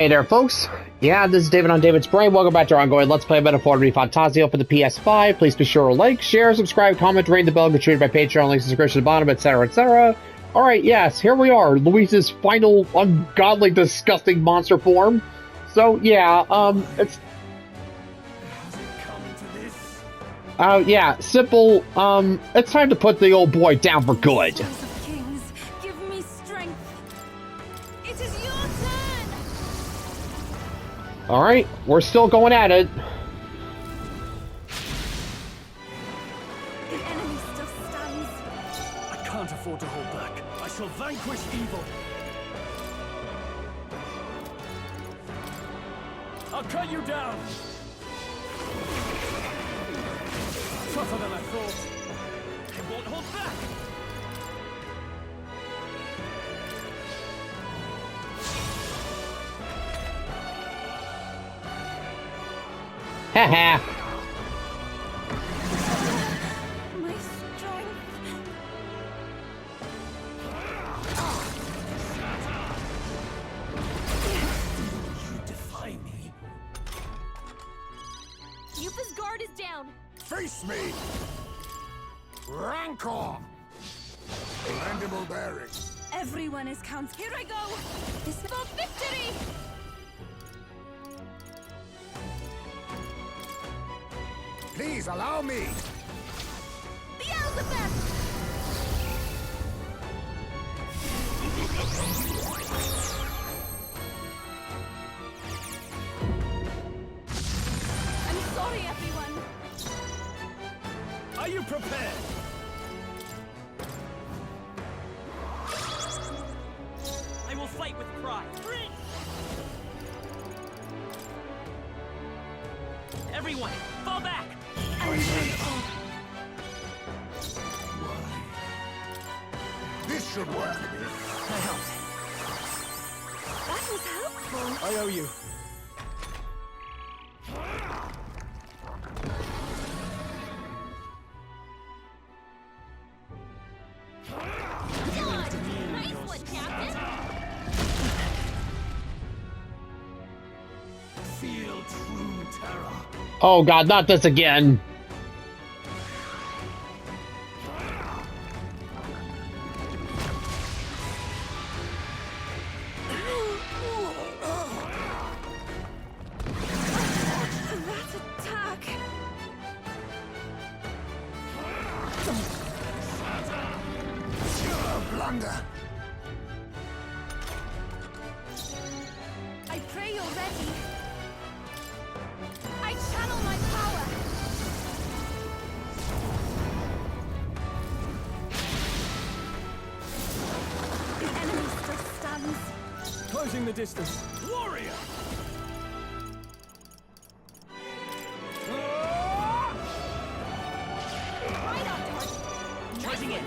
Hey there, folks. Yeah, this is David on David's Brain. Welcome back to our ongoing Let's Play Metaphor ReFantazio for the PS5. Please be sure to like, share, subscribe, comment, ring the bell, get treated by Patreon, links in the description at the bottom, etc., etc. Alright, yes, here we are. Luis's final, ungodly, disgusting monster form. So, yeah, it's... yeah, simple, it's time to put the old boy down for good. Alright, we're still going at it. The enemy still stands. I can't afford to hold back. I shall vanquish evil. I'll cut you down. Tougher than I thought. I won't hold back. Haha. My strength. You defy me. Yupa's guard is down. Face me! Rancor! Mandible bearing. Everyone is counts. Here I go. This is about victory. Please allow me! Beelzebub! I'm sorry, everyone. Are you prepared? I will fight with pride. Everyone, fall back! This should work. That was helpful. I owe you. Nice one, Captain. Feel true terror. Oh god, not this again. That attack. Pure blunder. I pray you're ready. I channel my power. The enemy still stands. Closing the distance. Warrior! Right after her. Charging in.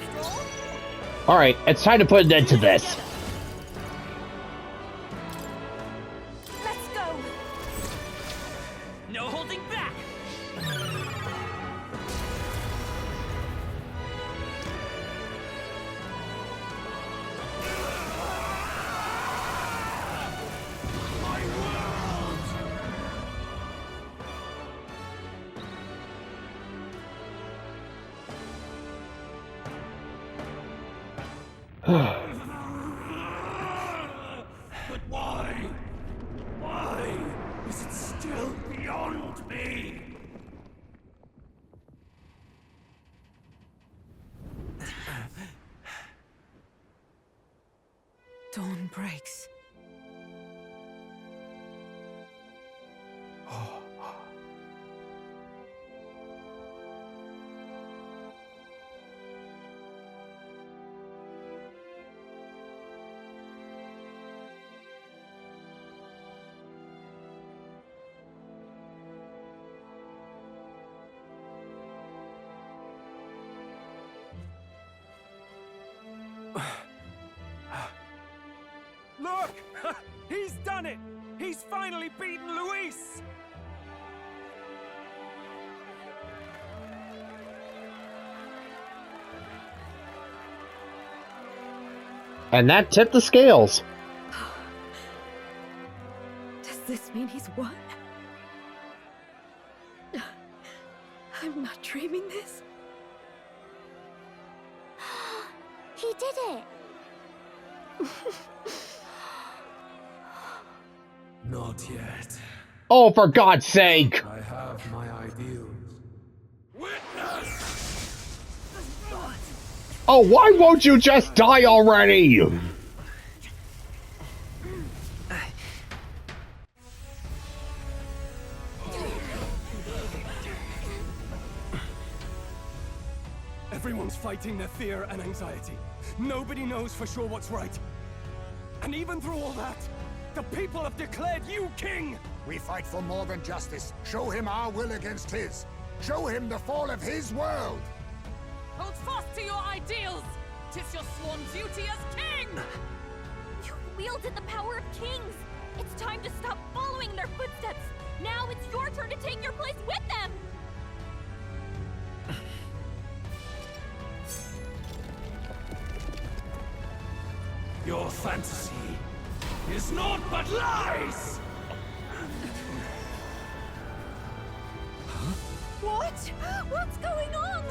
Alright, it's time to put an end to this. Let's go. No holding back! My world! But why? Why is it still beyond me? Dawn breaks. Look! He's done it! He's finally beaten Luis! And that tipped the scales. this mean he's won? I'm not dreaming this. He did it! Not yet. Oh, for God's sake! I have my ideals. Witness! Oh, why won't you just die already? Everyone's fighting their fear and anxiety. Nobody knows for sure what's right. And even through all that, the people have declared you king! We fight for more than justice. Show him our will against his. Show him the fall of his world. Hold fast to your ideals! 'Tis your sworn duty as king! You wielded the power of kings! It's time to stop following in their footsteps! Now it's your turn to take your place with them! Your fantasy is naught but lies! What? What's going on?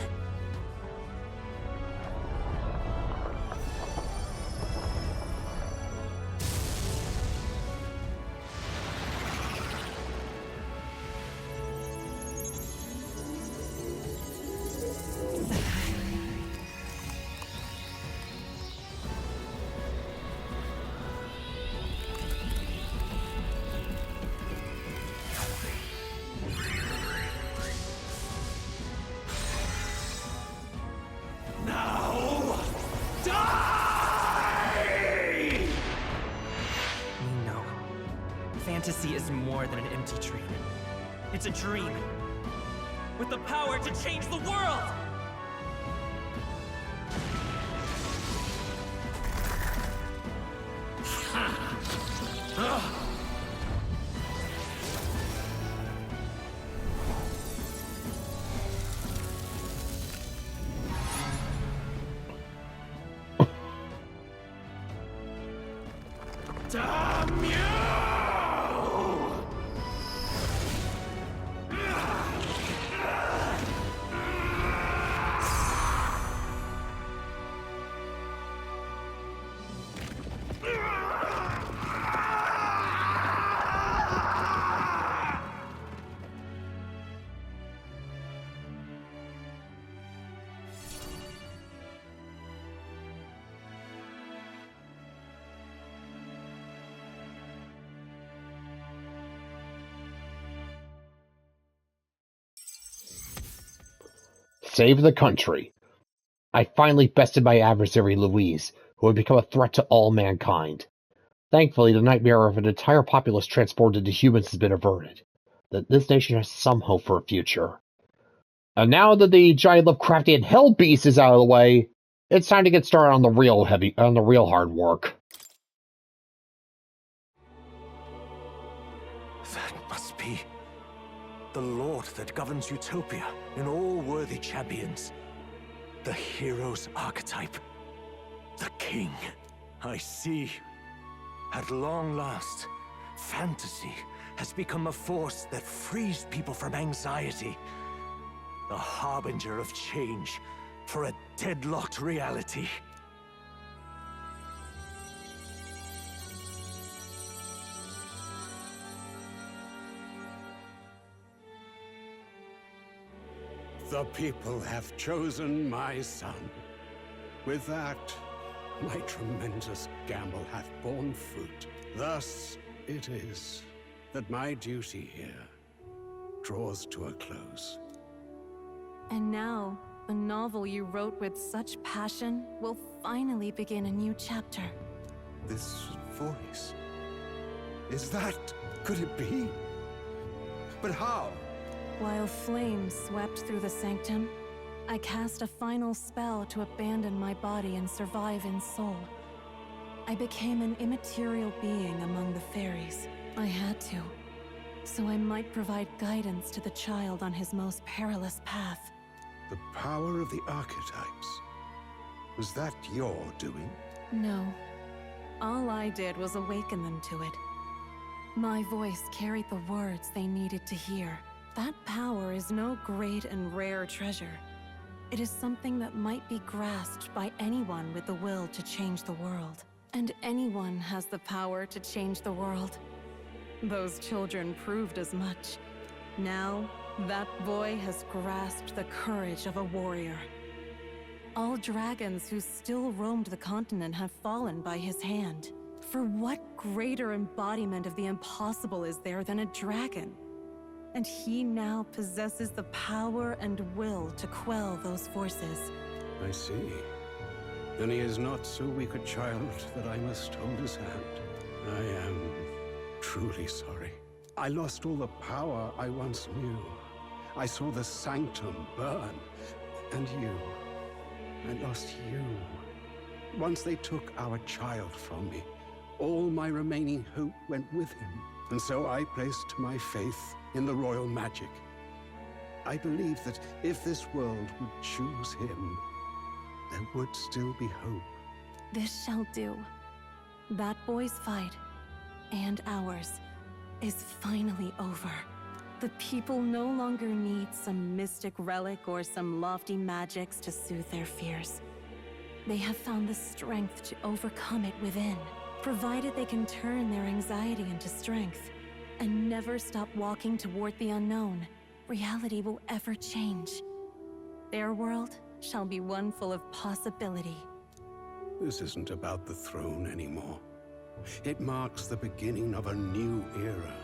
Fantasy is more than an empty dream. It's a dream with the power to change the world! Damn you! Save the country. I finally bested my adversary Louise, who had become a threat to all mankind. Thankfully, the nightmare of an entire populace transported into humans has been averted. That this nation has some hope for a future. And now that the giant Lovecraftian hell beast is out of the way, it's time to get started on the real hard work. That must be the Lord that governs Utopia in all worthy champions. The hero's archetype. The king. I see. At long last, fantasy has become a force that frees people from anxiety. A harbinger of change for a deadlocked reality. The people have chosen my son. With that, my tremendous gamble hath borne fruit. Thus it is that my duty here draws to a close. And now, the novel you wrote with such passion will finally begin a new chapter. This voice... could it be? But how? While flames swept through the sanctum, I cast a final spell to abandon my body and survive in soul. I became an immaterial being among the fairies. I had to, so I might provide guidance to the child on his most perilous path. The power of the archetypes. Was that your doing? No. All I did was awaken them to it. My voice carried the words they needed to hear. That power is no great and rare treasure. It is something that might be grasped by anyone with the will to change the world. And anyone has the power to change the world. Those children proved as much. Now, that boy has grasped the courage of a warrior. All dragons who still roamed the continent have fallen by his hand. For what greater embodiment of the impossible is there than a dragon? And he now possesses the power and will to quell those forces. I see. Then he is not so weak a child that I must hold his hand. I am truly sorry. I lost all the power I once knew. I saw the sanctum burn. And you. I lost you. Once they took our child from me, all my remaining hope went with him. And so I placed my faith in the royal magic. I believe that if this world would choose him, there would still be hope. This shall do. That boy's fight, and ours, is finally over. The people no longer need some mystic relic or some lofty magics to soothe their fears. They have found the strength to overcome it within, provided they can turn their anxiety into strength and never stop walking toward the unknown. Reality will ever change. Their world shall be one full of possibility. This isn't about the throne anymore. It marks the beginning of a new era,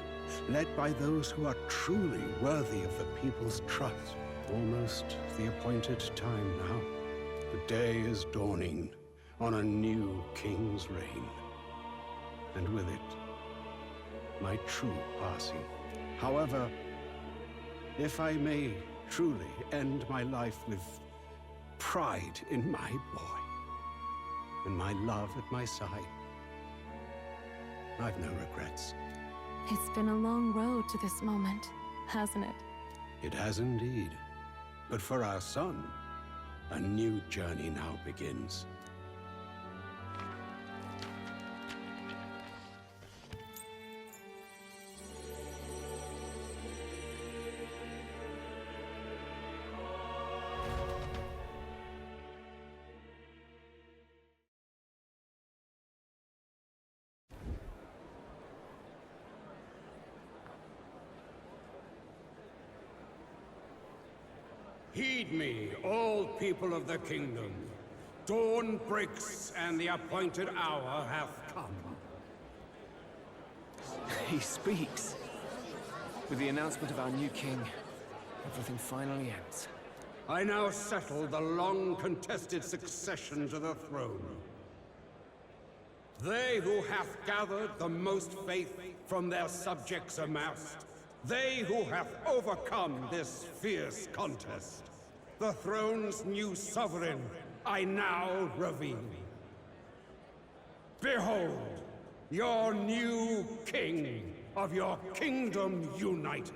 led by those who are truly worthy of the people's trust. Almost the appointed time now. The day is dawning on a new king's reign. And with it, my true passing. However, if I may truly end my life with pride in my boy, and my love at my side, I've no regrets. It's been a long road to this moment, hasn't it? It has indeed. But for our son, a new journey now begins. Heed me, all people of the kingdom. Dawn breaks, and the appointed hour hath come. He speaks. With the announcement of our new king, everything finally ends. I now settle the long-contested succession to the throne. They who hath gathered the most faith from their subjects amassed, they who hath overcome this fierce contest, the throne's new sovereign, I now reveal. Behold, your new king of your kingdom united.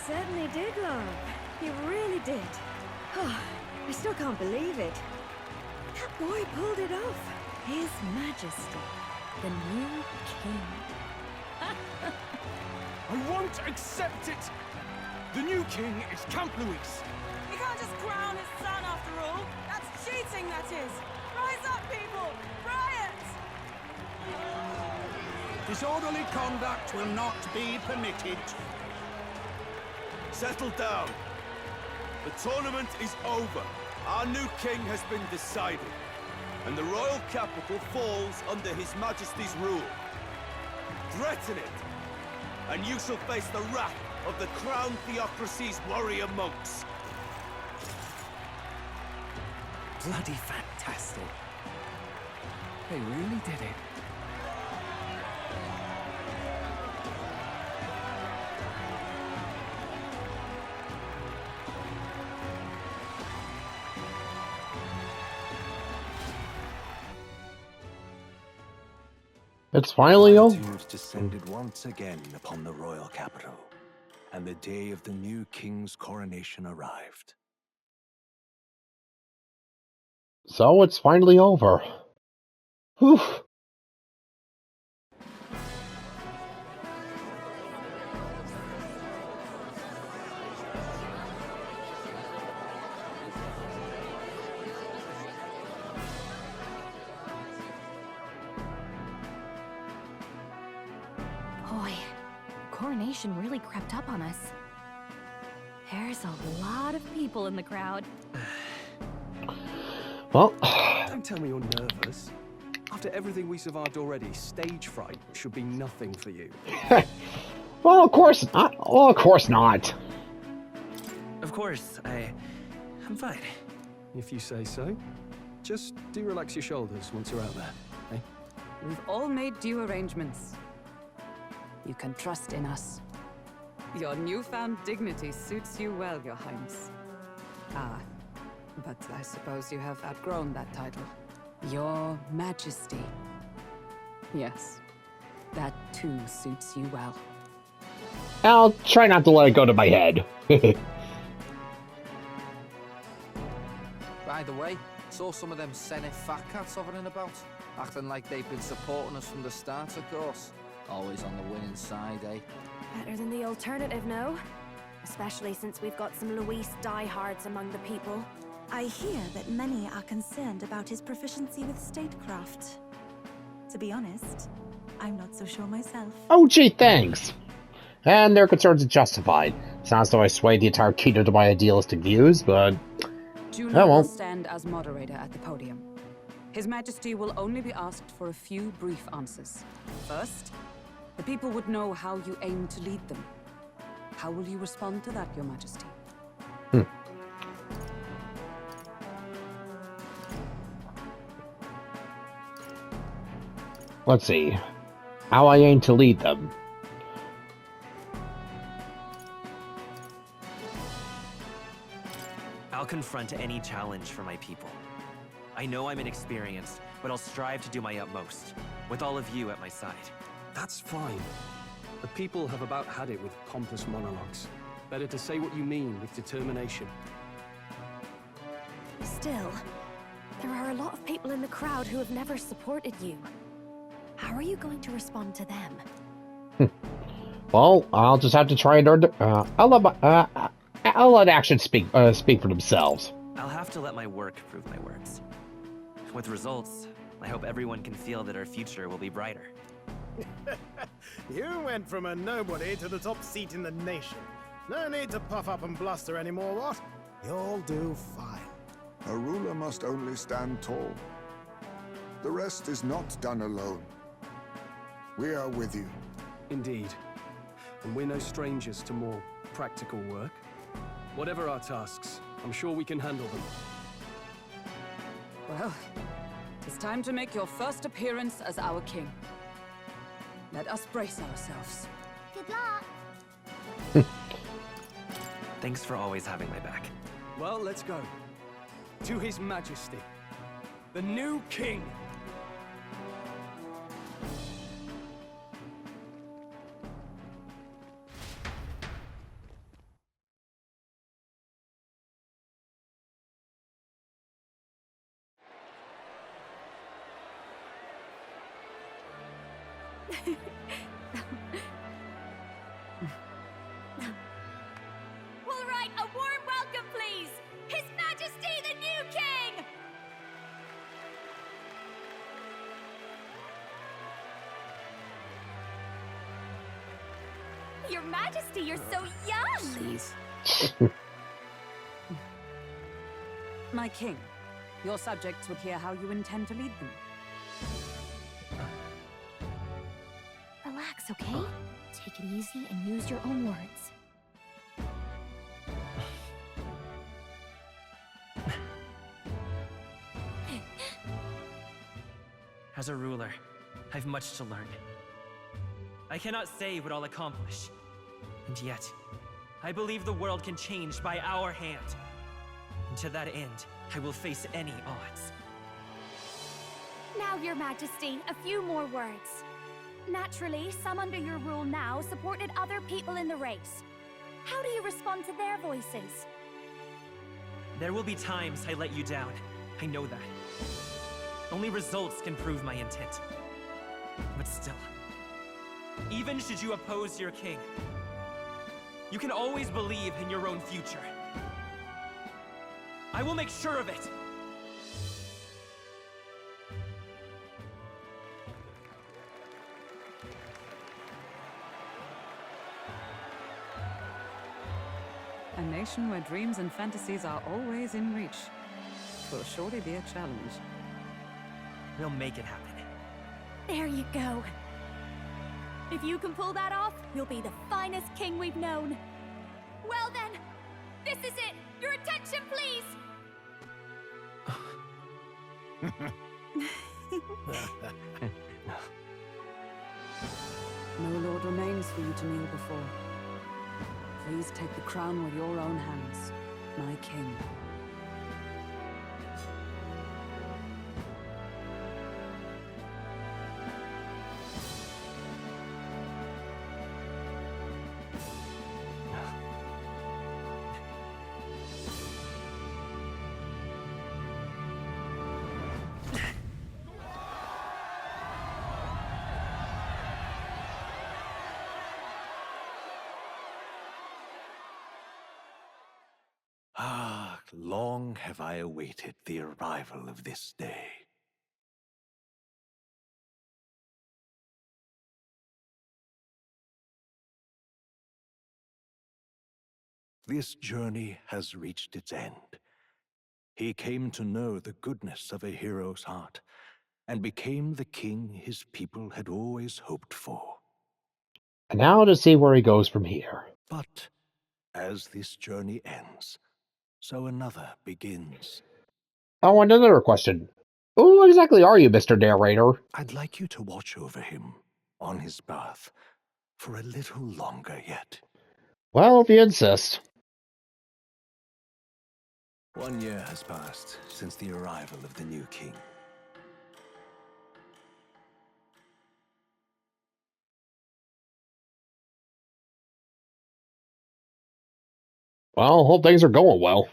Certainly did, love. He really did. Oh, I still can't believe it. That boy pulled it off. His Majesty, the new king. I won't accept it! The new king is Count Luis. You can't just crown his son after all. That's cheating, that is. Rise up, people! Riot! Disorderly conduct will not be permitted. Settle down. The tournament is over. Our new king has been decided, and the royal capital falls under His Majesty's rule. Threaten it, and you shall face the wrath of the Crown Theocracy's warrior monks. Bloody fantastic. They really did it. It's finally over. Attitudes descended once again upon the royal capital, and the day of the new king's coronation arrived. So it's finally over. Whew. Boy, coronation really crept up on us. There's a lot of people in the crowd. Well, Don't tell me you're nervous. After everything we survived already, stage fright should be nothing for you. well, of course not. Well, of course not. Of course, I'm fine. If you say so. Just do relax your shoulders once you're out there, eh? We've all made due arrangements. You can trust in us. Your newfound dignity suits you well, Your Highness. But I suppose you have outgrown that title. Your Majesty. Yes, that too suits you well. I'll try not to let it go to my head. By the way, saw some of them Senate fat cats hovering about, acting like they've been supporting us from the start, of course. Always on the winning side, eh? Better than the alternative, no? Especially since we've got some Luis diehards among the people. I hear that many are concerned about his proficiency with statecraft. To be honest, I'm not so sure myself. Oh, gee, thanks. And their concerns are justified. Sounds though I swayed the entire kingdom to my idealistic views, but... Juno will stand as moderator at the podium. His Majesty will only be asked for a few brief answers. First, the people would know how you aim to lead them. How will you respond to that, Your Majesty? Let's see. How I aim to lead them. I'll confront any challenge for my people. I know I'm inexperienced, but I'll strive to do my utmost, with all of you at my side. That's fine. The people have about had it with pompous monologues. Better to say what you mean with determination. Still, there are a lot of people in the crowd who have never supported you. How are you going to respond to them? Well, I'll just have to try and I'll let actions speak for themselves. I'll have to let my work prove my words. With results, I hope everyone can feel that our future will be brighter. You went from a nobody to the top seat in the nation. No need to puff up and bluster anymore, what? You'll do fine. A ruler must only stand tall. The rest is not done alone. We are with you. Indeed. And we're no strangers to more practical work. Whatever our tasks, I'm sure we can handle them. Well, it's time to make your first appearance as our king. Let us brace ourselves. Good luck. Thanks for always having my back. Well, let's go. To His Majesty, the new king. We'll write a warm welcome, please! His Majesty the new king! Your Majesty, you're so young! Please. My king, your subjects would hear how you intend to lead them. Relax, okay? Take it easy and use your own words. As a ruler, I've much to learn. I cannot say what I'll accomplish. And yet, I believe the world can change by our hand. And to that end, I will face any odds. Now, Your Majesty, a few more words. Naturally, some under your rule now supported other people in the race. How do you respond to their voices? There will be times I let you down. I know that. Only results can prove my intent. But still, even should you oppose your king, you can always believe in your own future. I will make sure of it! A nation where dreams and fantasies are always in reach. Will surely be a challenge. We'll make it happen. There you go. If you can pull that off, you'll be the finest king we've known. Well then, this is it! Your attention, please! No lord remains for you to kneel before. Please take the crown with your own hands, my king. Ah, long have I awaited the arrival of this day. This journey has reached its end. He came to know the goodness of a hero's heart, and became the king his people had always hoped for. And now to see where he goes from here. But as this journey ends, so another begins. Oh, and another question. Who exactly are you, Mr. Narrator? I'd like you to watch over him on his path for a little longer yet. Well, if you insist. 1 year has passed since the arrival of the new king. Well, hope things are going well.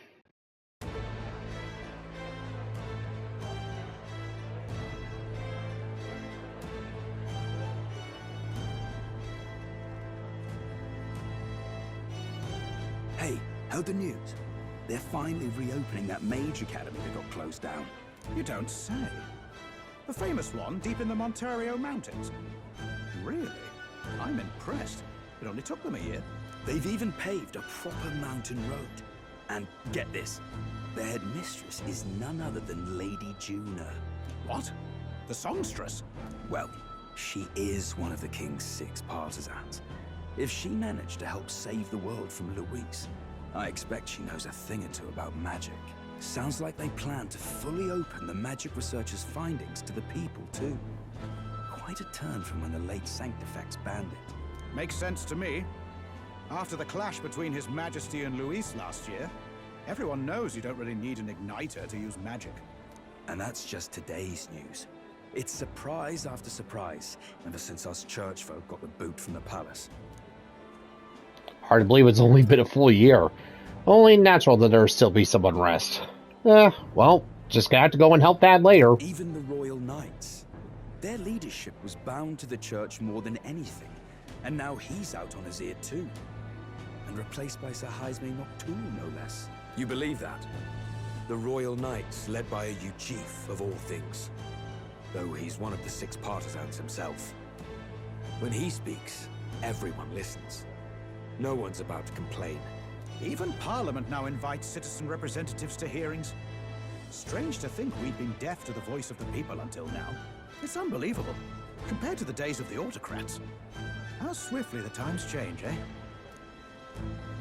Hey, heard the news? They're finally reopening that mage academy that got closed down. You don't say. The famous one deep in the Montario Mountains. Really? I'm impressed. It only took them a year. They've even paved a proper mountain road. And get this, their headmistress is none other than Lady Juna. What? The songstress? Well, she is one of the king's 6 partisans. If she managed to help save the world from Luis, I expect she knows a thing or two about magic. Sounds like they plan to fully open the magic researchers' findings to the people, too. Quite a turn from when the late Sanctifex banned it. Makes sense to me. After the clash between His Majesty and Luis last year, everyone knows you don't really need an igniter to use magic. And that's just today's news. It's surprise after surprise, ever since us church folk got the boot from the palace. Hard to believe it's only been a full year. Only natural that there still be some unrest. Well, just gonna have to go and help Dad later. Even the Royal Knights. Their leadership was bound to the church more than anything, and now he's out on his ear too. And replaced by Sir Jaime Noctul, no less. You believe that? The Royal Knights, led by a Chief of all things. Though he's one of the 6 partisans himself. When he speaks, everyone listens. No one's about to complain. Even Parliament now invites citizen representatives to hearings. Strange to think we'd been deaf to the voice of the people until now. It's unbelievable, compared to the days of the autocrats. How swiftly the times change, eh?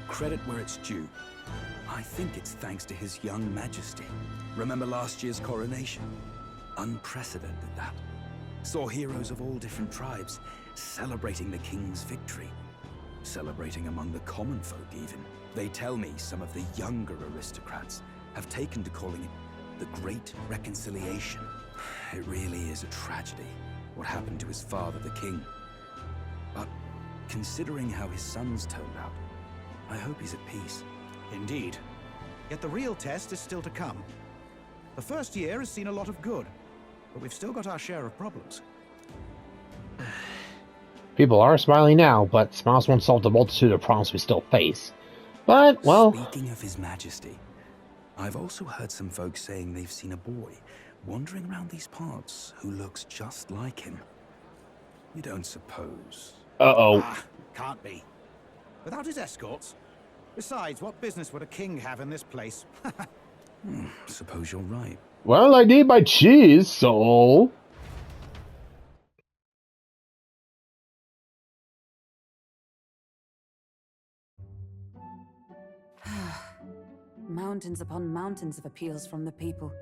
Credit where it's due. I think it's thanks to His young Majesty. Remember last year's coronation? Unprecedented, that. Saw heroes of all different tribes celebrating the king's victory. Celebrating among the common folk, even. They tell me some of the younger aristocrats have taken to calling it the Great Reconciliation. It really is a tragedy, what happened to his father, the king. considering how his son's turned out, I hope he's at peace. Indeed. Yet the real test is still to come. The first year has seen a lot of good, but we've still got our share of problems. People are smiling now, but smiles won't solve the multitude of problems we still face. But, well... Speaking of His Majesty, I've also heard some folks saying they've seen a boy wandering around these parts who looks just like him. You don't suppose? Uh-oh. Ah, can't be. Without his escorts? Besides, what business would a king have in this place? Suppose you're right. Well, I need my cheese, so... Mountains upon mountains of appeals from the people.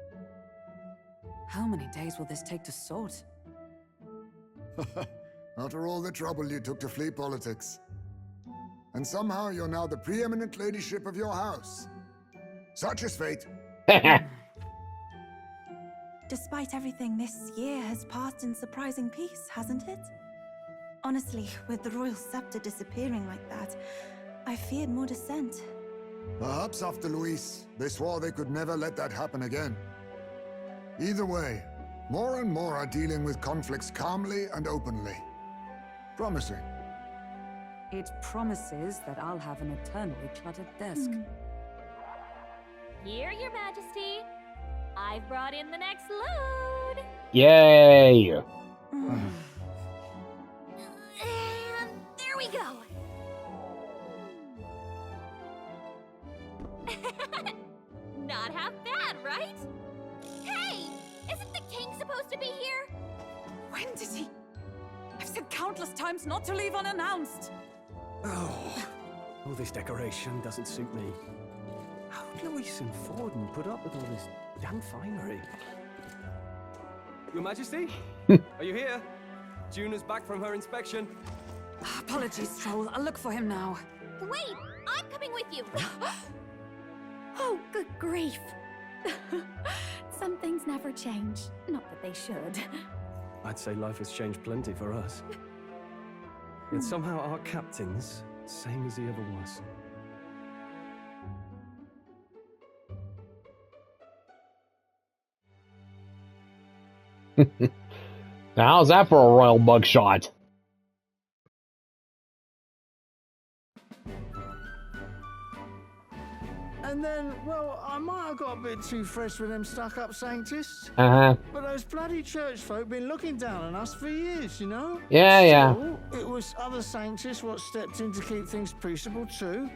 How many days will this take to sort? After all the trouble you took to flee politics. And somehow you're now the preeminent ladyship of your house. Such is fate. Despite everything, this year has passed in surprising peace, hasn't it? Honestly, with the royal scepter disappearing like that, I feared more dissent. Perhaps after Luis, they swore they could never let that happen again. Either way, more and more are dealing with conflicts calmly and openly. Promising. It promises that I'll have an eternally cluttered desk. Here, Your Majesty. I've brought in the next load. Yay! And there we go. Not half bad, right? Hey! Isn't the king supposed to be here? When did he? I've said countless times not to leave unannounced. Oh, all this decoration doesn't suit me. How did Luis and Forden put up with all this damn finery? Your Majesty? Are you here? Juna's back from her inspection. Apologies, Troll. I'll look for him now. Wait! I'm coming with you! Oh, good grief. Some things never change. Not that they should. I'd say life has changed plenty for us. Yet somehow our captain's same as he ever was. Now, how's that for a royal mugshot? And then, well, I might have got a bit too fresh with them stuck-up sanctists. Uh-huh. But those bloody church folk been looking down on us for years, you know? Yeah. It was other sanctists what stepped in to keep things peaceable too.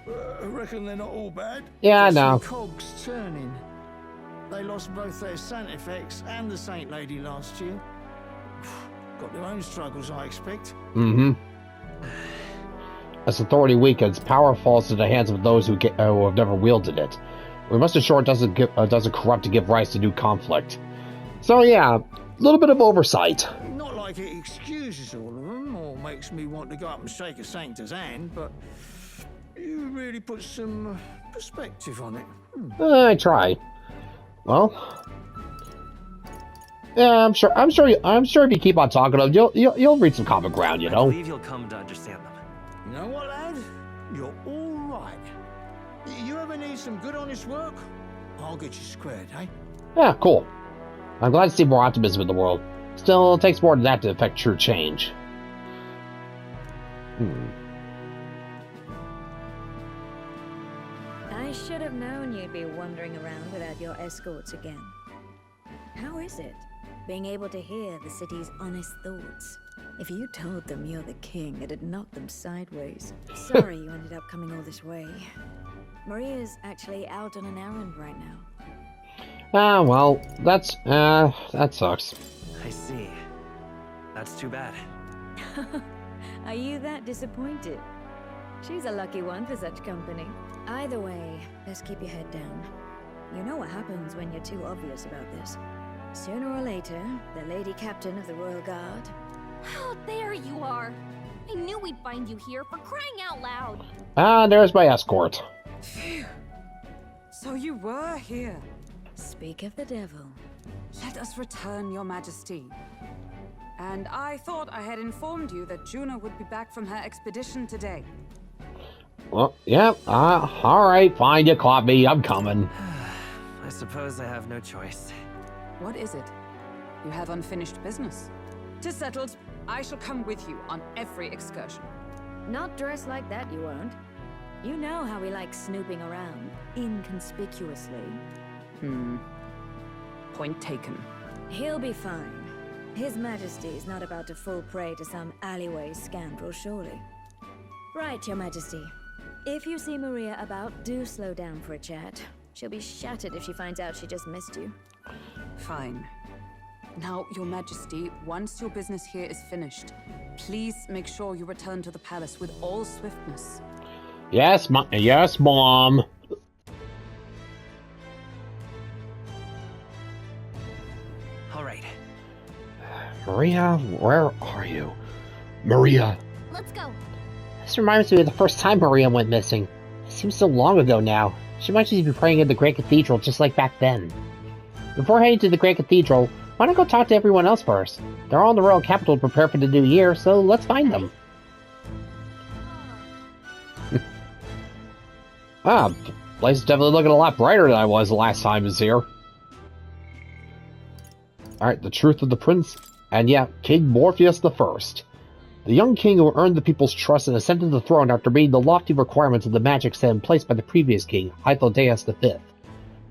I reckon they're not all bad. Yeah, I Just know. some cogs turning. They lost both their Sanctifex and the Saint Lady last year. Got their own struggles, I expect. Mm-hmm. As authority weakens, power falls into the hands of those who have never wielded it. We must ensure it doesn't corrupt to give rise to new conflict. So yeah, a little bit of oversight. Not like it excuses all of them or makes me want to go up and shake a sanctor's hand, but you really put some perspective on it. I try. Well, yeah, I'm sure if you keep on talking to them, you'll reach some common ground, you know. I believe you'll come to understand them. You know what, lad? You're all right. You ever need some good, honest work? I'll get you squared, eh? Yeah, cool. I'm glad to see more optimism in the world. Still, it takes more than that to affect true change. I should have known you'd be wandering around without your escorts again. How is it, being able to hear the city's honest thoughts? If you told them you're the king, it'd knock them sideways. Sorry you ended up coming all this way. Maria's actually out on an errand right now. Ah, well, that sucks. I see. That's too bad. Are you that disappointed? She's a lucky one for such company. Either way, let's keep your head down. You know what happens when you're too obvious about this. Sooner or later, the Lady Captain of the Royal Guard... Oh, there you are. I knew we'd find you here, for crying out loud. Ah, there's my escort. Phew. So you were here. Speak of the devil. Let us return, Your Majesty. And I thought I had informed you that Juno would be back from her expedition today. Well, yeah, alright, fine, you caught me, I'm coming. I suppose I have no choice. What is it? You have unfinished business. 'Tis settled. I shall come with you on every excursion. Not dressed like that, you won't. You know how we like snooping around, inconspicuously. Point taken. He'll be fine. His Majesty's not about to fall prey to some alleyway scoundrel, surely. Right, Your Majesty. If you see Maria about, do slow down for a chat. She'll be shattered if she finds out she just missed you. Fine. Now, Your Majesty, once your business here is finished, please make sure you return to the palace with all swiftness. Yes, yes, Mom. All right. Maria, where are you? Maria. Let's go. This reminds me of the first time Maria went missing. It seems so long ago now. She might just be praying in the Great Cathedral just like back then. Before heading to the Great Cathedral, why not go talk to everyone else first? They're all in the royal capital to prepare for the new year, so let's find them. Ah, the place is definitely looking a lot brighter than I was the last time I was here. Alright, the truth of the prince, and yeah, King Morpheus the First. The young king who earned the people's trust and ascended to the throne after meeting the lofty requirements of the magic set in place by the previous king, Hythlodaeus V.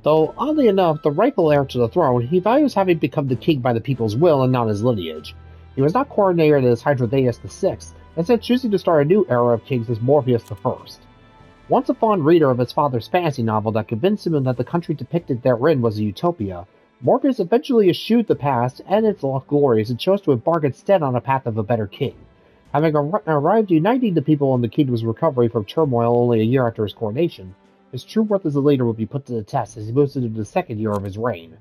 Though, oddly enough, the rightful heir to the throne, he values having become the king by the people's will and not his lineage. He was not coronated as Hythlodaeus VI, instead choosing to start a new era of kings as Morpheus I. Once a fond reader of his father's fantasy novel that convinced him that the country depicted therein was a utopia, Morpheus eventually eschewed the past and its lost glories and chose to embark instead on a path of a better king. Having arrived uniting the people in the kingdom's recovery from turmoil only a year after his coronation, his true worth as a leader will be put to the test as he moves into the second year of his reign.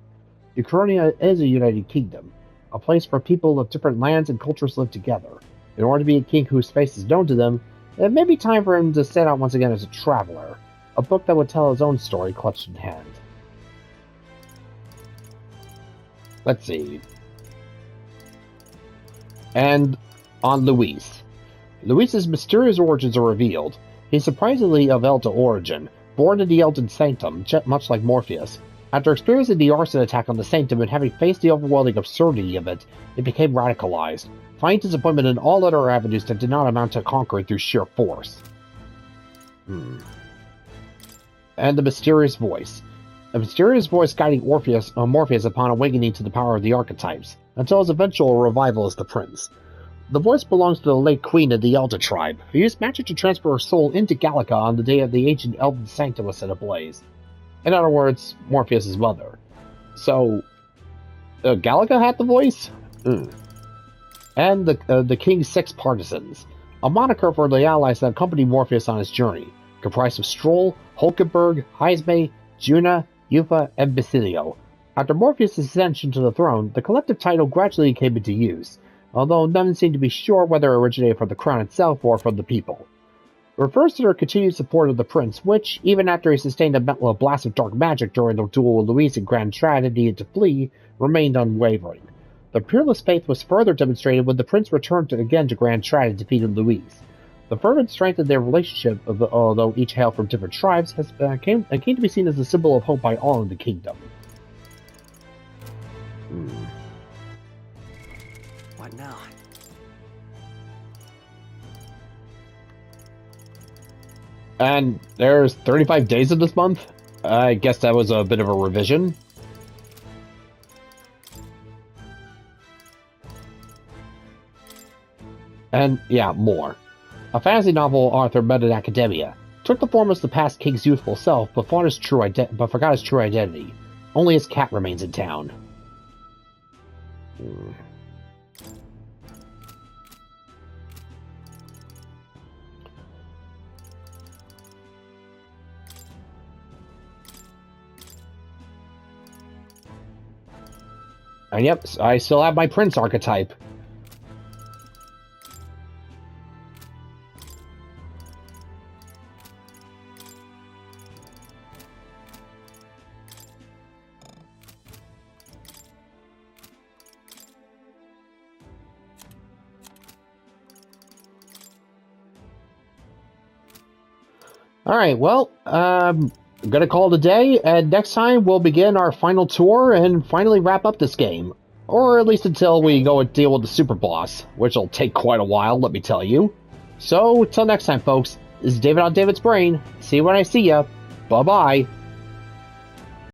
Euchronia is a united kingdom, a place where people of different lands and cultures live together. In order to be a king whose face is known to them, it may be time for him to set out once again as a traveler, a book that would tell his own story clutched in hand. Let's see. And on Luis. Luis's mysterious origins are revealed. He's surprisingly of Elta origin, born in the Elden Sanctum, much like Morpheus. After experiencing the arson attack on the Sanctum and having faced the overwhelming absurdity of it, he became radicalized, finding disappointment in all other avenues that did not amount to conquering through sheer force. And the mysterious voice. A mysterious voice guiding Morpheus upon awakening to the power of the archetypes, until his eventual revival as the prince. The voice belongs to the late queen of the Elder tribe, who used magic to transfer her soul into Gallica on the day of the ancient Elven Sanctum was set ablaze. In other words, Morpheus' mother. So, Gallica had the voice? And the King's 6 Partisans, a moniker for the allies that accompanied Morpheus on his journey, comprised of Stroll, Hulkenberg, Heisme, Juna, Yufa, and Basilio. After Morpheus' ascension to the throne, the collective title gradually came into use, although none seemed to be sure whether it originated from the crown itself or from the people. It refers to their continued support of the prince, which, even after he sustained a blast of dark magic during the duel with Luis and Grand Strad and needed to flee, remained unwavering. The peerless faith was further demonstrated when the prince returned again to Grand Strad and defeated Luis. The fervent strength of their relationship, although each hail from different tribes, came to be seen as a symbol of hope by all in the kingdom. What now? And there's 35 days of this month? I guess that was a bit of a revision. And, yeah, more. A fantasy novel author met in academia. Took the form as the past king's youthful self, but forgot his true identity. Only his cat remains in town. And yep, I still have my prince archetype. Alright, well, I'm gonna call it a day, and next time we'll begin our final tour and finally wrap up this game. Or at least until we go and deal with the super boss, which will take quite a while, let me tell you. So, till next time, folks, this is David on David's Brain. See you when I see ya. Bye-bye.